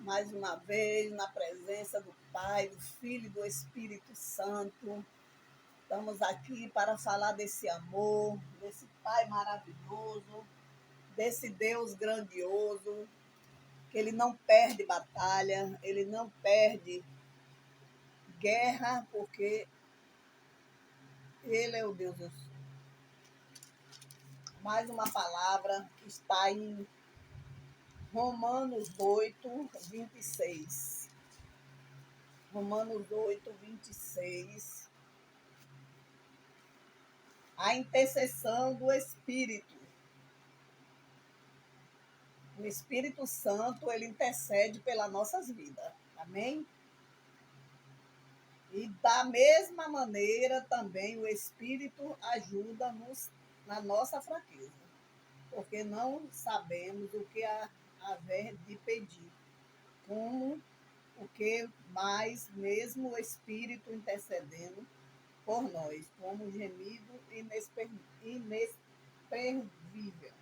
mais uma vez na presença do Pai, do Filho e do Espírito Santo. Estamos aqui para falar desse amor, desse Pai maravilhoso, desse Deus grandioso, que Ele não perde batalha, Ele não perde guerra, porque Ele é o Deus. Mais uma palavra que está em Romanos 8, 26. Romanos 8, 26. A intercessão do Espírito. O Espírito Santo, ele intercede pelas nossas vidas. Amém? E da mesma maneira também o Espírito ajuda-nos na nossa fraqueza, porque não sabemos o que haver de pedir, como o que mais mesmo o Espírito intercedendo por nós, como gemido inexprimível.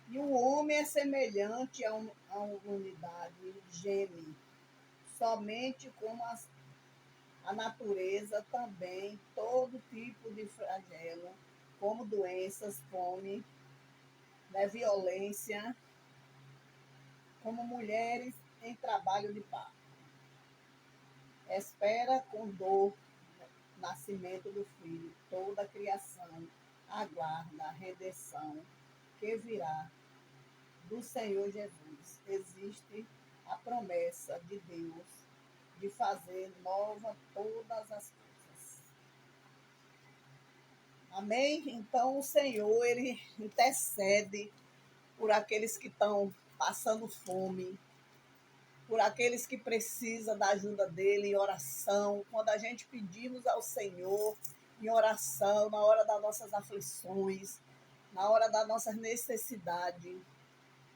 E o homem é semelhante a uma unidade, geme, somente como a natureza também, todo tipo de flagelo, como doenças, fome, né, violência, como mulheres em trabalho de parto. Espera com dor o nascimento do filho, toda a criação aguarda a redenção que virá do Senhor Jesus. Existe a promessa de Deus de fazer nova todas as coisas. Amém? Então o Senhor, ele intercede por aqueles que estão passando fome, por aqueles que precisam da ajuda dele em oração. Quando a gente pedimos ao Senhor em oração, na hora das nossas aflições, na hora das nossas necessidades,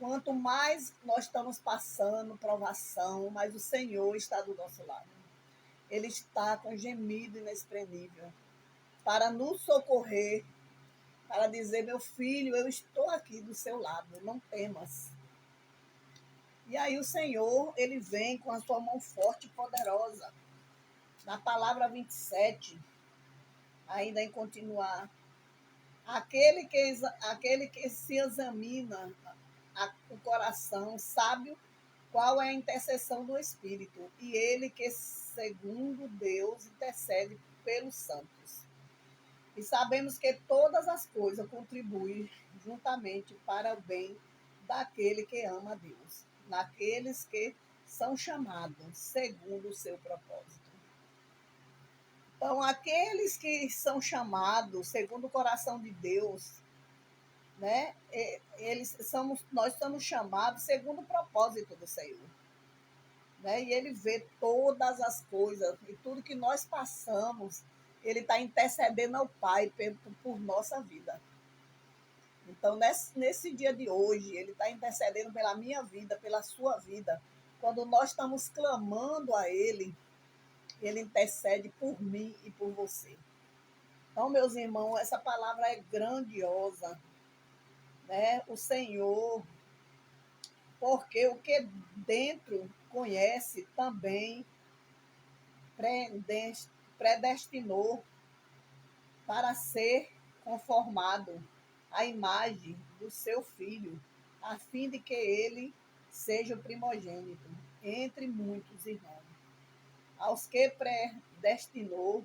quanto mais nós estamos passando provação, mais o Senhor está do nosso lado. Ele está com gemido inexprimível para nos socorrer, para dizer: meu filho, eu estou aqui do seu lado, não temas. E aí o Senhor, ele vem com a sua mão forte e poderosa. Na palavra 27, ainda em continuar, aquele que se examina o coração, sabe qual é a intercessão do Espírito, e ele que, segundo Deus, intercede pelos santos. E sabemos que todas as coisas contribuem juntamente para o bem daquele que ama a Deus, naqueles que são chamados segundo o seu propósito. Então, aqueles que são chamados segundo o coração de Deus, né? Nós somos chamados segundo o propósito do Senhor. Né? E ele vê todas as coisas e tudo que nós passamos, ele está intercedendo ao Pai por nossa vida. Então, nesse dia de hoje, ele está intercedendo pela minha vida, pela sua vida. Quando nós estamos clamando a ele, ele intercede por mim e por você. Então, meus irmãos, essa palavra é grandiosa, né? O Senhor, porque o que dentro conhece também predestinou para ser conformado à imagem do seu Filho, a fim de que ele seja o primogênito entre muitos irmãos. Aos que predestinou,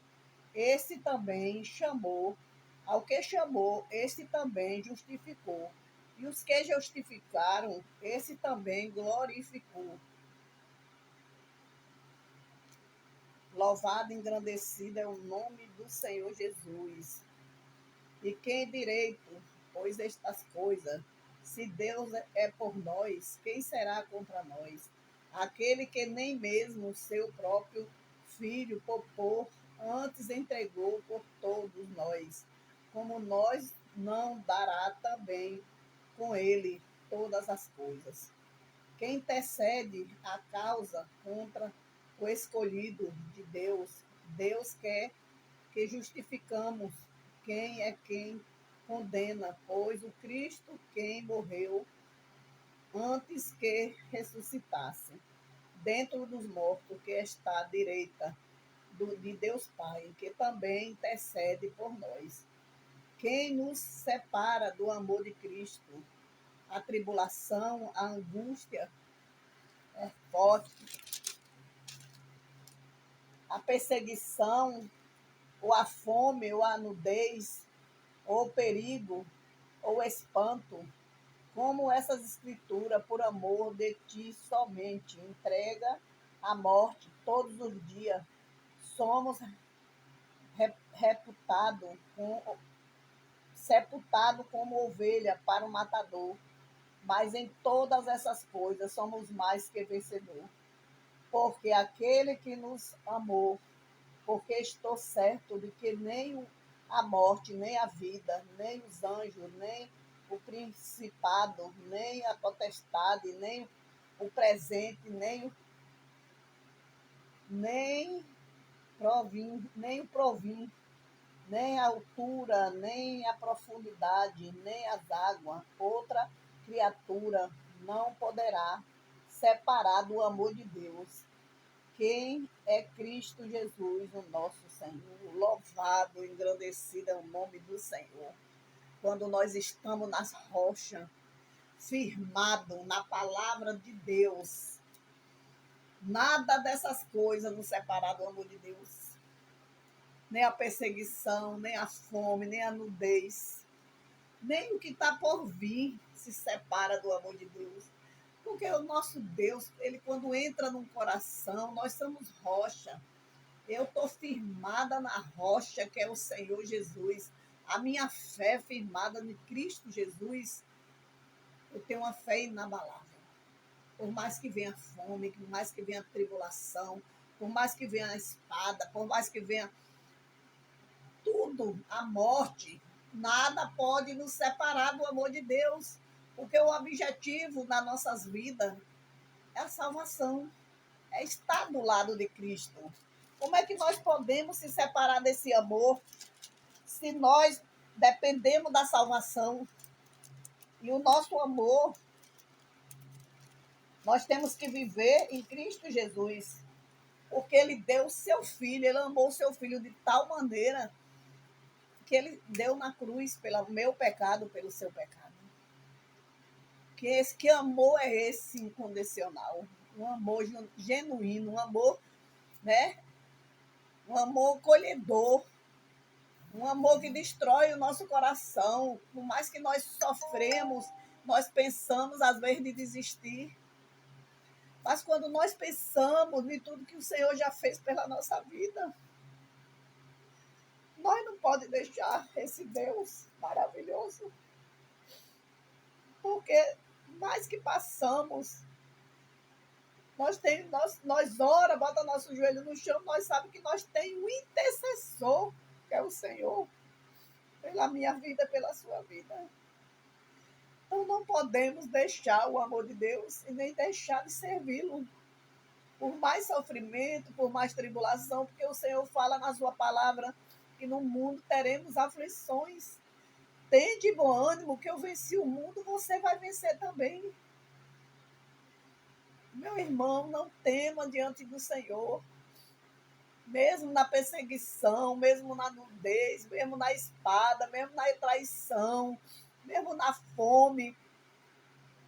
esse também chamou. Ao que chamou, esse também justificou. E os que justificaram, esse também glorificou. Louvado e engrandecido é o nome do Senhor Jesus. E quem direito, pois estas coisas, se Deus é por nós, quem será contra nós? Aquele que nem mesmo o seu próprio filho poupou, antes entregou por todos nós, como nós não dará também com ele todas as coisas. Quem intercede a causa contra o escolhido de Deus, Deus quer que justificamos quem condena, pois o Cristo, quem morreu, antes que ressuscitasse dentro dos mortos, que está à direita de Deus Pai, que também intercede por nós. Quem nos separa do amor de Cristo? A tribulação, a angústia é forte, a perseguição, ou a fome, ou a nudez, ou o perigo, ou o espanto, como essas escrituras, por amor de ti somente, entrega à morte todos os dias. Somos reputados, sepultados como ovelha para o matador, mas em todas essas coisas somos mais que vencedor. Porque aquele que nos amou, porque estou certo de que nem a morte, nem a vida, nem os anjos, nem o principado, nem a potestade, nem o presente, nem nem o provim, nem a altura, nem a profundidade, nem as águas, outra criatura não poderá separar do amor de Deus. Quem é Cristo Jesus, o nosso Senhor. Louvado, engrandecido é o nome do Senhor. Quando nós estamos nas rochas, firmado na palavra de Deus, nada dessas coisas nos separar do amor de Deus. Nem a perseguição, nem a fome, nem a nudez, nem o que está por vir se separa do amor de Deus. Porque o nosso Deus, ele quando entra num coração, nós somos rocha. Eu estou firmada na rocha que é o Senhor Jesus. A minha fé firmada em Cristo Jesus. Eu tenho uma fé inabalável. Por mais que venha fome, por mais que venha tribulação, por mais que venha a espada, por mais que venha tudo, a morte, nada pode nos separar do amor de Deus. Porque o objetivo das nossas vidas é a salvação, é estar do lado de Cristo. Como é que nós podemos se separar desse amor se nós dependemos da salvação? E o nosso amor, nós temos que viver em Cristo Jesus, porque ele deu o seu filho, ele amou o seu filho de tal maneira que ele deu na cruz pelo meu pecado, pelo seu pecado. Que amor é esse incondicional? Um amor genuíno, um amor, né? Um amor colhedor, um amor que destrói o nosso coração. Por mais que nós sofremos, nós pensamos às vezes de desistir. Mas quando nós pensamos em tudo que o Senhor já fez pela nossa vida, nós não podemos deixar esse Deus maravilhoso. Porque mais que passamos, nós ora, bota nosso joelho no chão, nós sabemos que nós temos um intercessor, que é o Senhor, pela minha vida, pela sua vida. Então não podemos deixar o amor de Deus e nem deixar de servi-lo. Por mais sofrimento, por mais tribulação, porque o Senhor fala na sua palavra que no mundo teremos aflições. Tende bom ânimo, que eu venci o mundo, você vai vencer também. Meu irmão, não tema diante do Senhor. Mesmo na perseguição, mesmo na nudez, mesmo na espada, mesmo na traição, mesmo na fome,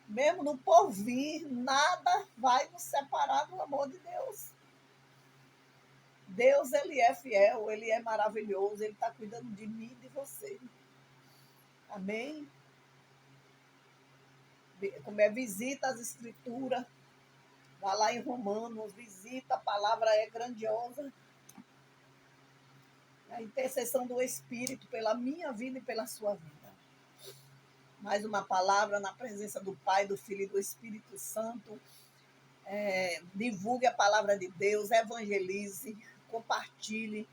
mesmo no porvir, nada vai nos separar do amor de Deus. Deus, ele é fiel, ele é maravilhoso, ele está cuidando de mim e de você. Amém? Como é, visita as escrituras, vá lá em Romanos, visita, a palavra é grandiosa. A intercessão do Espírito pela minha vida e pela sua vida. Mais uma palavra na presença do Pai, do Filho e do Espírito Santo. Divulgue a palavra de Deus, evangelize, compartilhe,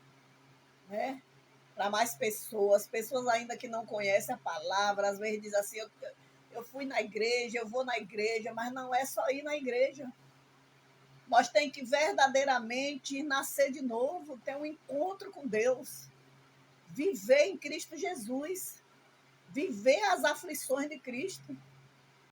né? Para mais pessoas ainda que não conhecem a palavra, às vezes dizem assim, eu fui na igreja, eu vou na igreja, mas não é só ir na igreja. Nós temos que verdadeiramente nascer de novo, ter um encontro com Deus, viver em Cristo Jesus, viver as aflições de Cristo.